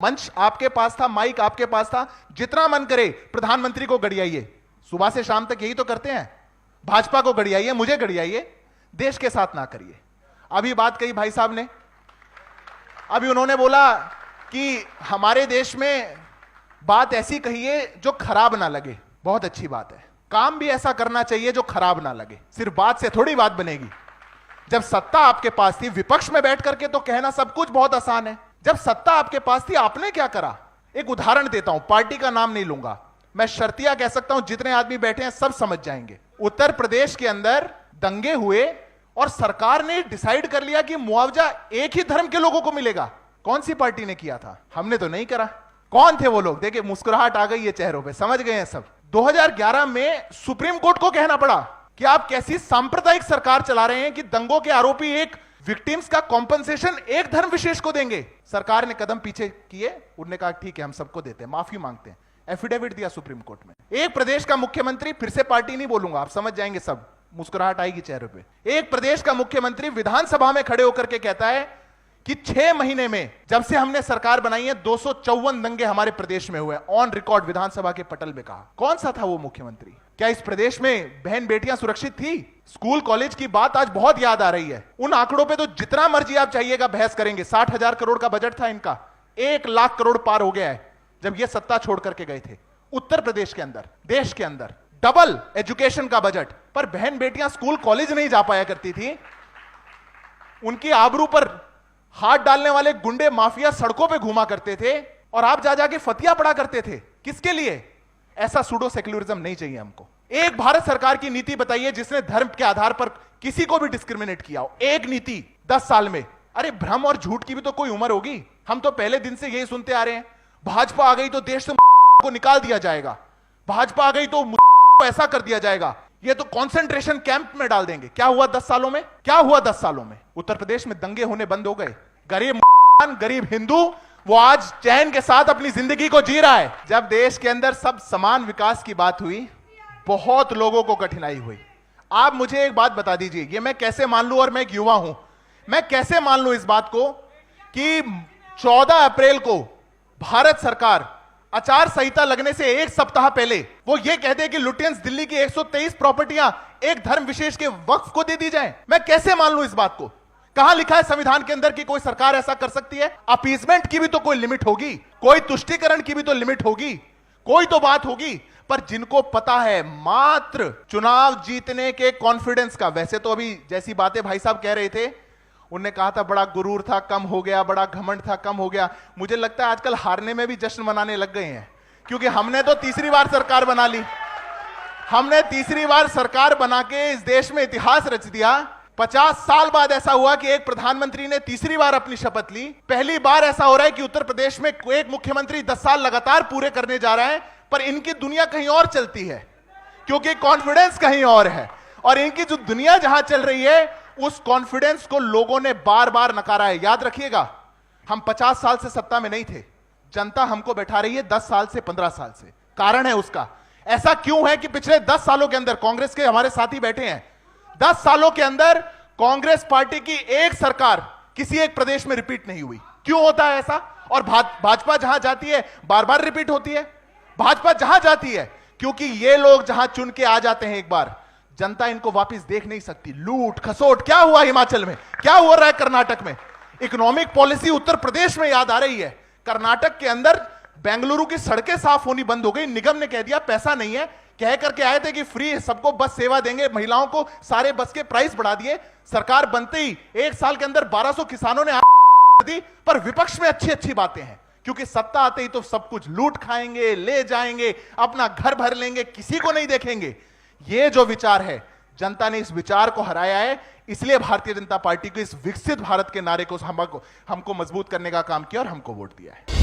मंच आपके पास था, माइक आपके पास था, जितना मन करे प्रधानमंत्री को गड़ियाइए। सुबह से शाम तक यही तो करते हैं, भाजपा को गड़ियाइए, मुझे गड़ियाइए, देश के साथ ना करिए। अभी बात कही भाई साहब ने, अभी उन्होंने बोला कि हमारे देश में बात ऐसी कहिए जो खराब ना लगे। बहुत अच्छी बात है, काम भी ऐसा करना चाहिए जो खराब ना लगे। सिर्फ बात से थोड़ी बात बनेगी। जब सत्ता आपके पास थी, विपक्ष में बैठ करके तो कहना सब कुछ बहुत आसान है। जब सत्ता आपके पास थी, आपने क्या करा? एक उदाहरण देता हूं, पार्टी का नाम नहीं लूंगा, मैं शर्तिया कह सकता हूं, जितने आदमी बैठे हैं सब समझ जाएंगे। उत्तर प्रदेश के अंदर दंगे हुए और सरकार ने डिसाइड कर लिया कि मुआवजा एक ही धर्म के लोगों को मिलेगा। कौन सी पार्टी ने किया था? हमने तो नहीं करा। कौन थे वो लोग? देखिए मुस्कुराहट आ गई है चेहरों पे, समझ गए हैं सब। 2011 में सुप्रीम कोर्ट को कहना पड़ा कि आप कैसी सांप्रदायिक सरकार चला रहे हैं कि दंगों के आरोपी एक विक्टिम्स का कॉम्पनसेशन एक धर्म विशेष को देंगे। सरकार ने कदम पीछे किए, उन्होंने कहा ठीक है हम सबको देते हैं, माफी मांगते हैं, एफिडेविट दिया सुप्रीम कोर्ट में। एक प्रदेश का मुख्यमंत्री, फिर से पार्टी नहीं बोलूंगा, आप समझ जाएंगे सब, मुस्कुराहट आएगी चेहरे पे। एक प्रदेश का मुख्यमंत्री विधानसभा में खड़े होकर के कहता है कि 6 महीने में जब से हमने सरकार बनाई है 254 दंगे हमारे प्रदेश में हुए, ऑन रिकॉर्ड विधानसभा के पटल में कहा। कौन सा था वो मुख्यमंत्री? क्या इस प्रदेश में बहन बेटियां सुरक्षित थी? स्कूल कॉलेज की बात आज बहुत याद आ रही है। उन आंकड़ों पे तो जितना मर्जी आप चाहिएगा बहस करेंगे। 60,000 करोड़ का बजट था इनका, 1 लाख करोड़ पार हो गया है जब ये सत्ता छोड़ करके गए थे। उत्तर प्रदेश के अंदर, देश के अंदर डबल एजुकेशन का बजट, पर बहन बेटियां स्कूल कॉलेज नहीं जा पाया करती थी। उनकी आबरू पर हाथ डालने वाले गुंडे माफिया सड़कों पे घूमा करते थे और आप जा जाके फतिया पड़ा करते थे। किसके लिए? ऐसा सूडो सेक्युलरिज्म नहीं चाहिए हमको। एक भारत सरकार की नीति बताइए जिसने धर्म के आधार पर किसी को भी डिस्क्रिमिनेट किया हो। एक नीति 10 साल में। अरे भ्रम और झूठ की भी तो कोई उम्र होगी। हम तो पहले दिन से यही सुनते आ रहे हैं, भाजपा आ गई तो देश से को निकाल दिया जाएगा, भाजपा आ गई तो ऐसा कर दिया जाएगा, ये तो कंसंट्रेशन कैंप में डाल देंगे। क्या हुआ 10 सालों में? क्या हुआ 10 सालों में? उत्तर प्रदेश में दंगे होने बंद हो गए। गरीब हिंदू वो आज चैन के साथ अपनी जिंदगी को जी रहा है। जब देश के अंदर सब समान विकास की बात हुई, बहुत लोगों को कठिनाई हुई। आप मुझे एक बात बता दीजिए, ये मैं कैसे मान लूं, और मैं एक युवा हूं, मैं कैसे मान लूं इस बात को कि 14 अप्रैल को भारत सरकार आचार संहिता लगने से एक सप्ताह पहले वो ये कहते हैं कि लुटियंस दिल्ली की 123 प्रॉपर्टियां एक धर्म विशेष के वक्फ को दे दी जाएं। मैं कैसे मान लूं इस बात को? कहां लिखा है संविधान के अंदर कि कोई सरकार ऐसा कर सकती है? अपीजमेंट की भी तो कोई लिमिट होगी, कोई तुष्टीकरण की भी तो लिमिट होगी, कोई तो बात होगी। पर जिनको पता है मात्र चुनाव जीतने के कॉन्फिडेंस का, वैसे तो अभी जैसी बातें भाई साहब कह रहे थे, उनने कहा था बड़ा गुरूर था कम हो गया, बड़ा घमंड था कम हो गया। मुझे लगता है आजकल हारने में भी जश्न मनाने लग गए हैं, क्योंकि हमने तो तीसरी बार सरकार बना ली। हमने तीसरी बार सरकार बना के इस देश में इतिहास रच दिया। 50 साल बाद ऐसा हुआ कि एक प्रधानमंत्री ने तीसरी बार अपनी शपथ ली। पहली बार ऐसा हो रहा है कि उत्तर प्रदेश में एक मुख्यमंत्री 10 साल लगातार पूरे करने जा रहा है, पर इनकी दुनिया कहीं और चलती है, क्योंकि कॉन्फिडेंस कहीं और है। और इनकी जो दुनिया जहां चल रही है, उस कॉन्फिडेंस को लोगों ने बार बार नकारा है। याद रखिएगा, हम 50 साल से सत्ता में नहीं थे, जनता हमको बैठा रही है 10 साल से, 15 साल से। कारण है उसका। ऐसा क्यों है कि पिछले 10 सालों के अंदर कांग्रेस के हमारे साथी बैठे हैं, 10 सालों के अंदर कांग्रेस पार्टी की एक सरकार किसी एक प्रदेश में रिपीट नहीं हुई। क्यों होता है ऐसा? और भाजपा जहां जाती है बार बार रिपीट होती है। भाजपा जहां जाती है, क्योंकि ये लोग जहां चुन के आ जाते हैं एक बार, जनता इनको वापस देख नहीं सकती। लूट खसोट क्या हुआ हिमाचल में, क्या हो रहा है कर्नाटक में, इकोनॉमिक पॉलिसी उत्तर प्रदेश में याद आ रही है। कर्नाटक के अंदर बेंगलुरु की सड़कें साफ होनी बंद हो गई। निगम ने कह दिया पैसा नहीं है, कह करके आए थे कि फ्री सबको बस सेवा देंगे, महिलाओं को सारे बस के प्राइस बढ़ा दिए। सरकार बनते ही 1 साल के अंदर 1200 किसानों ने दी। पर विपक्ष में अच्छी अच्छी बातें हैं, क्योंकि सत्ता आते ही तो सब कुछ लूट खाएंगे, ले जाएंगे, अपना घर भर लेंगे, किसी को नहीं देखेंगे। ये जो विचार है, जनता ने इस विचार को हराया है। इसलिए भारतीय जनता पार्टी को इस विकसित भारत के नारे को हमको मजबूत करने का काम किया और हमको वोट दिया है।